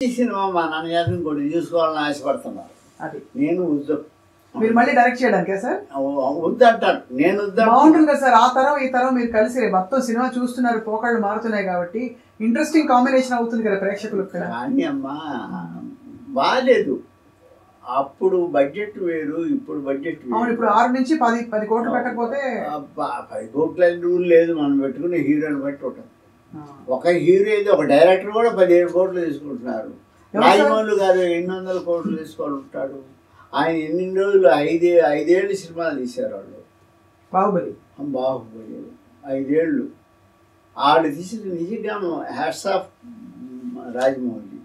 ఈ సినిమా మా నాన్నగారు ఇంకోటి చూసుకోవాలని ఆశపడుతున్నారు. అది నేను మీరు మళ్ళీ డైరెక్ట్ చేయడానికే సార్? వద్దంటారు, నేను బాగుంటుంది కదా సార్. ఆ తరం ఈ తరం మీరు కలిసి మొత్తం సినిమా చూస్తున్నారు, పోకళ్ళు మారుతున్నాయి కాబట్టి ఇంట్రెస్టింగ్ కాంబినేషన్ అవుతుంది కదా ప్రేక్షకులకు. కానీ అమ్మా బాగాలేదు. అప్పుడు బడ్జెట్ వేరు, ఇప్పుడు బడ్జెట్ వేరు. ఇప్పుడు 6 నుంచి 10 కోట్లు పెట్టకపోతే 10 కోట్ల రూల్ లేదు. మనం పెట్టుకునే హీరోని బట్టి ఉంటుంది. ఒక హీరో అయితే ఒక డైరెక్టర్ కూడా 15 కోట్లు తీసుకుంటున్నారు. రాజమౌళి గారు 800 కోట్లు తీసుకుంటాడు. ఆయన ఎన్ని రోజులు 5 ఏళ్ళు సినిమాలు తీశారు వాళ్ళు. బాహుబలి 5 ఏళ్ళు వాళ్ళు తీసిన నిజంగా హ్యాట్స్ ఆఫ్ రాజమౌళి.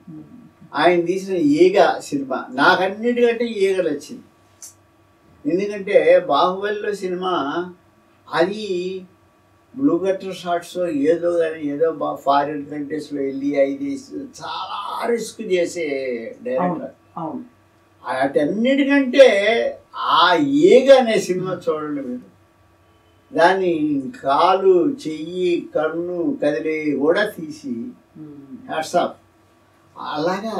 ఆయన తీసిన ఈగ సినిమా నాకన్నిటికంటే ఈగ నచ్చింది. ఎందుకంటే బాహుబలిలో సినిమా అది బ్లూ కట్టర్ షాట్స్ ఏదో కానీ ఏదో ఫారిన్ కంట్రీస్లో వెళ్ళి అది చాలా రిస్క్ చేసే డైరెక్టర్. వాటన్నిటికంటే ఆ ఈగ అనే సినిమా చూడండి మీరు. దాన్ని కాలు చెయ్యి కన్ను కదిలి కూడా తీసి హ్యాట్స్ ఆఫ్. అలాగా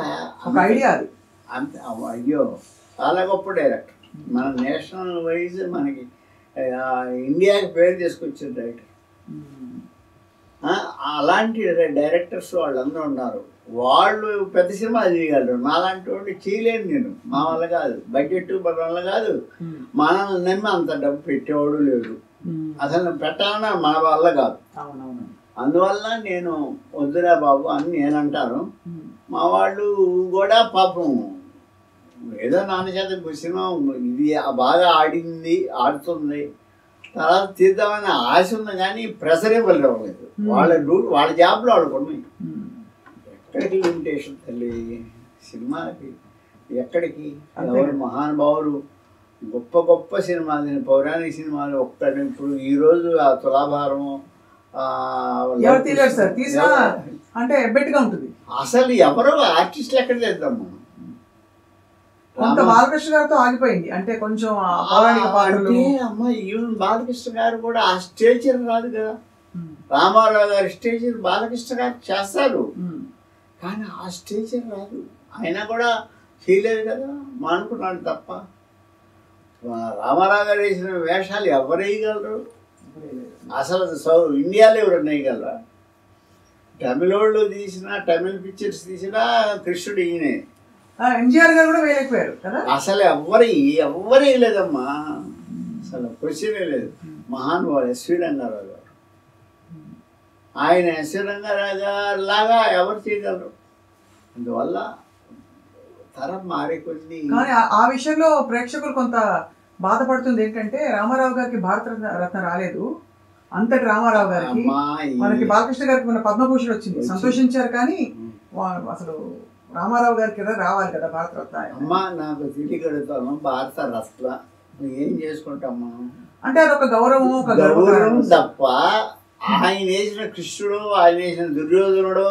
ఒక ఐడియా అది. అంత అయ్యో చాలా గొప్ప డైరెక్టర్. మన నేషనల్ వైజ్ మనకి ఇండియాకి పేరు తీసుకొచ్చిన డైరెక్టర్. అలాంటి డైరెక్టర్స్ వాళ్ళందరూ ఉన్నారు. వాళ్ళు పెద్ద సినిమా చేయగలరు. నాలాంటి వాడు చేయలేను నేను. మా వల్ల కాదు, బడ్జెట్ మన వల్ల కాదు. మనల్ని నమ్మి అంత డబ్బు పెట్టేవాడు లేడు. అసలు పెట్టాలన్నా మన వల్ల కాదు. అందువల్ల నేను వద్దురా బాబు అని నేను అంటాను. మా వాళ్ళు కూడా పాపం ఏదో నాన్న చేత సినిమా ఇది బాగా ఆడుతుంది తర్వాత తీద్దామని ఆశ ఉంది, కానీ ప్రెషర్ ఇవ్వలేదు. వాళ్ళ జాబ్లో ఆడుకున్నాయి. ఎక్కడికి లిమిటేషన్ తల్లి సినిమాకి, ఎక్కడికి ఎవరు మహానుభావులు గొప్ప గొప్ప సినిమాలు, పౌరాణిక సినిమాలు ఒక్కటి. ఇప్పుడు ఈరోజు ఆ తులాభారం అసలు ఎవరో ఆర్టిస్టులు ఎక్కడ చేద్దాం మనం. బాలకృష్ణ గారితో ఆగిపోయింది అంటే కొంచెం. అమ్మ ఈవెన్ బాలకృష్ణ గారు కూడా ఆ స్టేచర్ రాదు కదా. రామారావు గారి స్టేచర్ బాలకృష్ణ గారు చేస్తారు, కానీ ఆ స్టేచర్ రాదు. అయినా కూడా చేయలేదు కదా, మానుకున్నాడు తప్ప. రామారావు గారు వేసిన వేషాలు ఎవరు వేయగలరు? అసలు ఇండియాలో ఎవరు వేయగలరా? తమిళోళ్ళు తీసిన తమిళ పిక్చర్స్ తీసినా కృష్ణుడు ఈయనే. ఎన్టీఆర్ గారు కూడా వేయలేకపోయారు కదా. అసలు ఎవ్వరు వేయలేదమ్మా. అసలు క్వశ్చనే లేదు. మహానుభావుడు ఎస్వి రంగారావు గారు. ఆయన ఎస్వి రంగారావు గారు లాగా ఎవరు చేయగలరు? అందువల్ల తరం మారే కొద్ది. కానీ ఆ విషయంలో ప్రేక్షకులు కొంత బాధపడుతుంది. ఏంటంటే రామారావు గారికి భారత రత్న రాలేదు, అంతటి రామారావు గారికి. మనకి బాలకృష్ణ గారికి మన పద్మభూషణ్ వచ్చింది, సంతోషించారు. కానీ అసలు రామారావు గారికి కదా రావాలి కదా భారత రత్న. అమ్మా నాకు తెలియగలుగుతాను భారత రత్న ఏం చేసుకుంటాం మనం అంటే అదొక గౌరవం, ఒక గౌరవం తప్ప. ఆయన వేసిన కృష్ణుడు, ఆయన వేసిన దుర్యోధనుడు,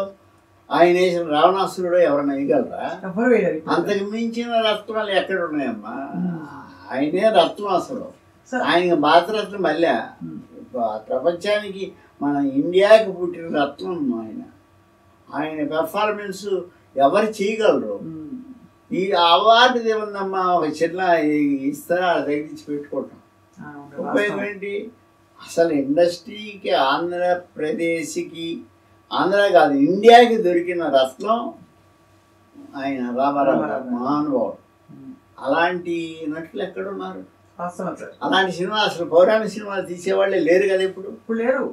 ఆయన వేసిన రావణాసురుడు ఎవరైనా వేయగలరా? ఎవరు వేయలేరు. అంతకు మించిన రత్నాలు ఎక్కడ ఉన్నాయమ్మా? ఆయనే రత్నం అసలు. ఆయన భారతరత్న మళ్ళా ప్రపంచానికి మన ఇండియాకి పుట్టిన రత్నం ఆయన. ఆయన పెర్ఫార్మెన్స్ ఎవరు చేయగలరు? ఈ అవార్డు ఏముందమ్మా, ఒక చిన్న ఇస్తారా తగ్గించి పెట్టుకోవటం ఉపయోగం ఏంటి? అసలు ఇండస్ట్రీకి ఆంధ్రప్రదేశ్కి, ఆంధ్ర కాదు ఇండియాకి దొరికిన రత్నం ఆయన రామారావు మహానుభావుడు. అలాంటి నటులు ఎక్కడున్నారు? అలాంటి సినిమా అసలు పౌరాణిక సినిమాలు తీసేవాళ్ళే లేరు కదా. ఇప్పుడు లేరు.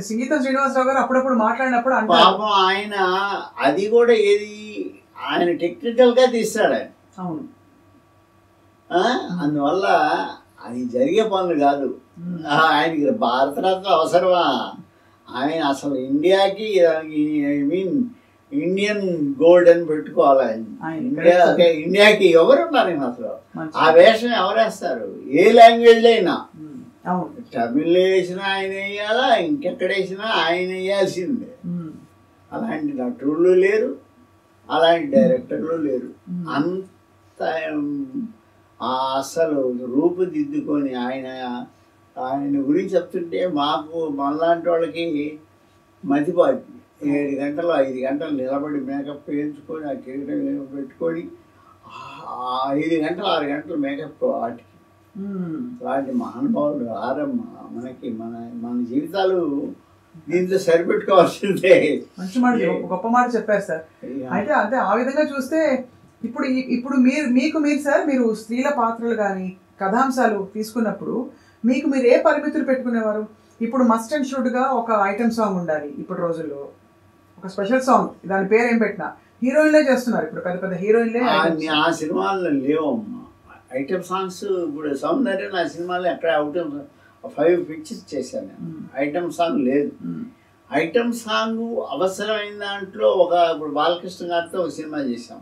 సంగీతం శ్రీనివాసరావు గారు అప్పుడప్పుడు మాట్లాడినప్పుడు పాపం ఆయన అది కూడా ఏది ఆయన టెక్నికల్ గా తీస్తాడు ఆయన. అవును. అందువల్ల అది జరిగే పనులు కాదు. ఆయనకి భారతరత్న అవసరమా? ఆయన అసలు ఇండియాకి ఐ మీన్ ఇండియన్ గోల్డ్ అని పెట్టుకోవాలి. ఇండియాకి ఎవరున్నారు అసలు? ఆ వేషం ఎవరేస్తారు? ఏ లాంగ్వేజ్ అయినా. తమిళ్ వేసినా ఆయన వేయాలా, ఇంకెక్కడ వేసినా ఆయన వేయాల్సిందే. అలాంటి నటులు లేరు, అలాంటి డైరెక్టర్లు లేరు. అంత అసలు రూపుదిద్దుకొని ఆయన గురించి చెప్తుంటే మాకు మనలాంటి వాళ్ళకి మతిపోతుంది. 7 గంటలు 5 గంటలు నిలబడి మేకప్ వేయించుకొని ఆ కిరీటం పెట్టుకొని 5 గంటలు 6 గంటలు మేకప్ వాటికి అలాంటి మహానుభావులు ఆరమ్మ. మనకి మన జీవితాలు దీంతో సరిపెట్టుకోవాల్సిందే. మంచి మాట, గొప్ప మాట చెప్పారు సార్. అయితే అంటే ఆ విధంగా చూస్తే ఇప్పుడు మీరు సార్, మీరు స్త్రీల పాత్రలు కానీ కథాంశాలు తీసుకున్నప్పుడు మీరు ఏ పరిమితులు పెట్టుకునేవారు? ఇప్పుడు మస్ట్ అండ్ షుడ్గా ఒక ఐటమ్ సాంగ్ ఉండాలి, ఇప్పుడు రోజుల్లో ఒక స్పెషల్ సాంగ్, దాని పేరు ఏం పెట్టినా హీరోయిన్లే చేస్తున్నారు. ఇప్పుడు పెద్ద పెద్ద హీరోయిన్లే. ఆ సినిమాల్లో లేవమ్మా ఐటమ్ సాంగ్స్. ఇప్పుడు సౌందర్యం నా సినిమాలో ఎక్కడ ఐటమ్ 5 పిక్చర్స్ చేశాను నేను. ఐటమ్ సాంగ్ లేదు. ఐటమ్ సాంగ్ అవసరమైన దాంట్లో ఇప్పుడు బాలకృష్ణ గారితో ఒక సినిమా చేశాం.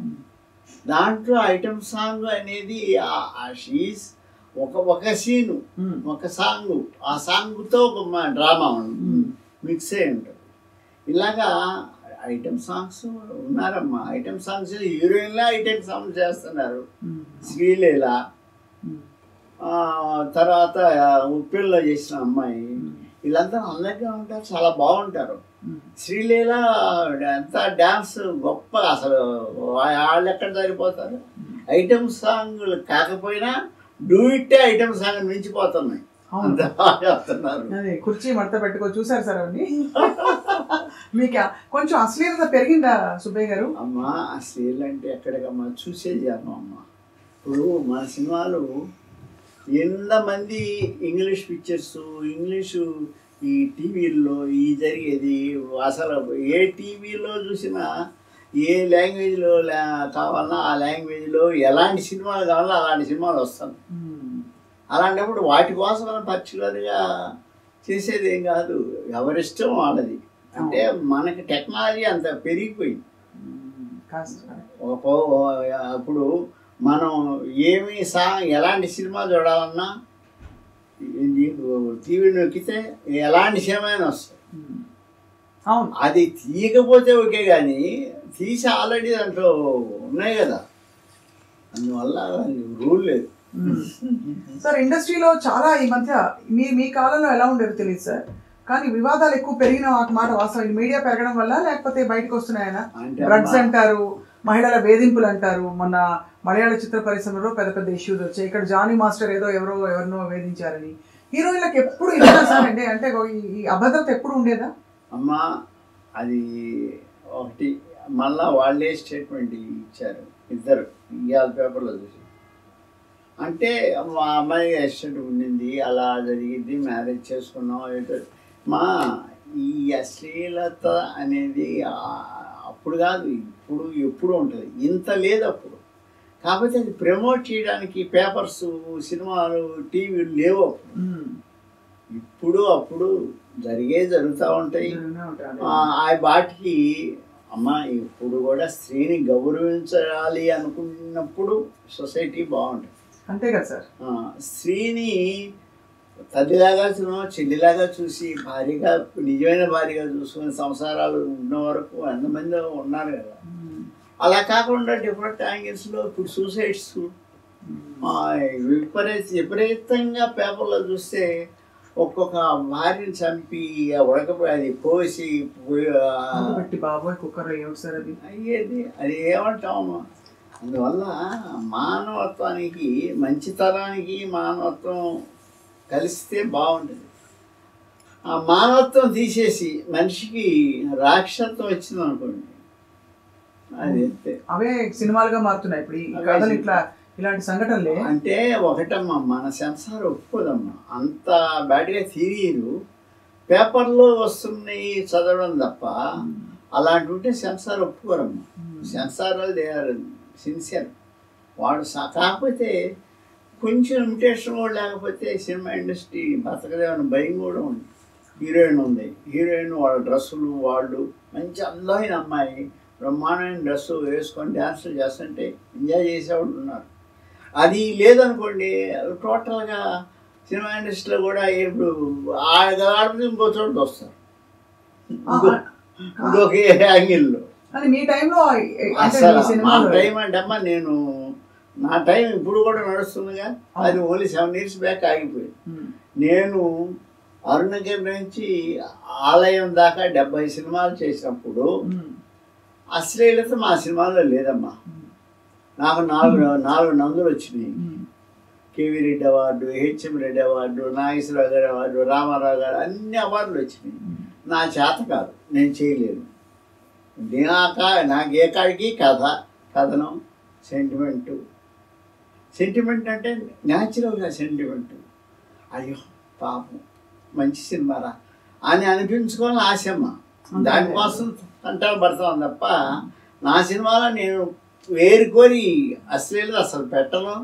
దాంట్లో ఐటమ్ సాంగ్ అనేది షీస్ ఒక సీను, ఒక సాంగ్, ఆ సాంగ్తో ఒక డ్రామా మిక్స్ అయి ఉంటుంది. ఇలాగా ఐటమ్ సాంగ్స్ ఉన్నారమ్మా. ఐటమ్ సాంగ్స్ హీరోయిన్లా ఐటమ్ సాంగ్ చేస్తున్నారు. శ్రీలీల, తర్వాత ఉప్పిల్లో చేసిన అమ్మాయి, వీళ్ళంతా అందంగా ఉంటారు, చాలా బాగుంటారు. శ్రీలీల ఎంత డ్యాన్స్ గొప్ప, అసలు వాళ్ళు ఎక్కడ సరిపోతారు. ఐటమ్ సాంగ్లు కాకపోయినా డూయిట్టే ఐటమ్ సాంగ్ మించిపోతున్నాయి. కుర్చీ మడత పెట్టుకో చూసారు సార్ అవన్నీ. మీకు కొంచెం అశ్లీలత పెరిగిందా సుబ్బయ్య గారు? అమ్మా అశ్లీల అంటే ఎక్కడికమ్మా చూసేది అమ్మా. ఇప్పుడు మన సినిమాలు ఎంతమంది ఇంగ్లీష్ పిక్చర్స్, ఇంగ్లీషు ఈ టీవీల్లో జరిగేది, అసలు ఏ టీవీలో చూసినా ఏ లాంగ్వేజ్లో కావాలన్నా ఆ లాంగ్వేజ్లో ఎలాంటి సినిమాలు కావాలన్నా అలాంటి సినిమాలు వస్తాయి. అలాంటప్పుడు వాటి కోసం పర్టికులర్గా చేసేది ఏం కాదు, ఎవరిష్టం వాళ్ళది. అంటే మనకి టెక్నాలజీ అంత పెరిగిపోయింది. అప్పుడు మనం ఎలాంటి సినిమా చూడాలన్నా టీవీ నొక్కితే ఎలాంటి సినిమా అయినా వస్తాయి. అది తీయకపోతే ఓకే, కానీ తీసి ఆల్రెడీ దాంట్లో ఉన్నాయి కదా, అందువల్ల రూల్ లేదు. సార్ ఇండస్ట్రీలో చాలా ఈ మధ్య మీ కాలంలో ఎలా ఉండేది తెలియదు సార్, కానీ వివాదాలు ఎక్కువ పెరిగిన మాట వాస్తవం. మీడియా పెరగడం వల్ల లేకపోతే బయటకు వస్తున్నాయన డ్రగ్స్ అంటారు, మహిళల వేధింపులు అంటారు. మొన్న మలయాళ చిత్ర పరిశ్రమలో పెద్ద పెద్ద ఇష్యూస్ వచ్చాయి. ఇక్కడ జానీ మాస్టర్ ఎవరినో వేధించారని. హీరోయిన్లకు ఎప్పుడు ఇవ్వదా సార్? అంటే ఈ అభద్రత ఎప్పుడు ఉండేదా? అమ్మా అది ఒకటి మళ్ళా వాళ్ళే స్టేట్మెంట్ ఇచ్చారు ఇద్దరు, ఇవాళ పేపర్లో చూసి. అంటే మా అమ్మాయి యాక్సిడెంట్ ఉండింది, అలా జరిగింది, మ్యారేజ్ చేసుకున్నాం. మా ఈ అశ్లీలత అనేది అప్పుడు కాదు, ఇప్పుడు ఎప్పుడు ఉంటుంది, ఇంత లేదు అప్పుడు. కాకపోతే అది ప్రమోట్ చేయడానికి పేపర్స్, సినిమాలు, టీవీలు లేవు అప్పుడు. ఇప్పుడు అప్పుడు జరుగుతూ ఉంటాయి. ఆ వాటికి అమ్మ ఇప్పుడు కూడా స్త్రీని గౌరవించాలి అనుకున్నప్పుడు సొసైటీ బాగుంటుంది. అంతే కదా సార్. స్త్రీని తల్లిలాగా చెల్లిలాగా చూసి భార్యగా, నిజమైన భార్యగా చూసుకుని సంసారాలు ఉన్న వరకు ఎంతమంది ఉన్నారు కదా. అలా కాకుండా డిఫరెంట్ యాంగిల్స్లో ఇప్పుడు సూసైడ్స్ విపరీతంగా పేపర్లో చూస్తే ఒక్కొక్క భార్యని చంపి ఉడకపోయి అది పోసి బాబోయ్ కుక్కర్ సార్ అది అయ్యేది. అది ఏమంటామమ్మా. అందువల్ల మానవత్వానికి, మంచితనానికి మానవత్వం కలిస్తే బాగుంటుంది. ఆ మానవత్వం తీసేసి మనిషికి రాక్షసత్వం వచ్చింది అనుకోండి, అది అవే సినిమాలుగా మారుతున్నాయి ఇప్పుడు ఇలాంటి సంఘటనలే. అంటే ఒకటమ్మా, మన సెన్సార్ ఒప్పుకోదమ్మా, అంత బ్యాడ్గా తీయరు. పేపర్లో వస్తున్నాయి చదవడం తప్ప అలాంటి ఉంటే సెన్సార్ ఒప్పుకోరమ్మా. సెన్సార్ వాళ్ళు దే ఆర్ సిన్సియర్ వాడు. కాకపోతే కొంచెం ఇమిటేషన్ కూడా లేకపోతే సినిమా ఇండస్ట్రీ బతకదేమని భయం కూడా ఉంది. హీరోయిన్ వాళ్ళ డ్రెస్సులు, వాళ్ళు మంచి అందమైన అమ్మాయి బ్రహ్మాండమైన డ్రెస్సు వేసుకొని డ్యాన్సులు చేస్తుంటే ఎంజాయ్ చేసేవాళ్ళు ఉన్నారు. అది లేదనుకోండి, టోటల్గా సినిమా ఇండస్ట్రీలో కూడా ఇప్పుడు ఆడపిల్ల ఇంకో చోట వస్తారు, ఇంకొక యాంగిల్లో. అసలు మా టైం అంటే అమ్మా, నా టైం ఇప్పుడు కూడా నడుస్తుందిగా, అది ఓన్లీ 7 years బ్యాక్ ఆగిపోయింది. నేను అరుణగిరి నుంచి ఆలయం దాకా 70 సినిమాలు చేసినప్పుడు అశ్లీలత మా సినిమాలో లేదమ్మా. నాకు నాలుగు నందులు వచ్చినాయి. KV Reddy award, HM Reddy award, Nageswara Rao గారి అవార్డు, రామారావు గారు, అన్ని అవార్డులు వచ్చినాయి. నా చేత కాదు, నేను చేయలేను. నాకు ఏ కాడికి కథనం, సెంటిమెంట్ అంటే న్యాచురల్గా సెంటిమెంట్. అయ్యో పాపం మంచి సినిమారా అని అనిపించుకోవాలని ఆశమ్మ. దానికోసం కంటాలు పడతాను తప్ప నా సినిమాలో నేను వేరుకోరి అశ్లీలత అసలు పెట్టను.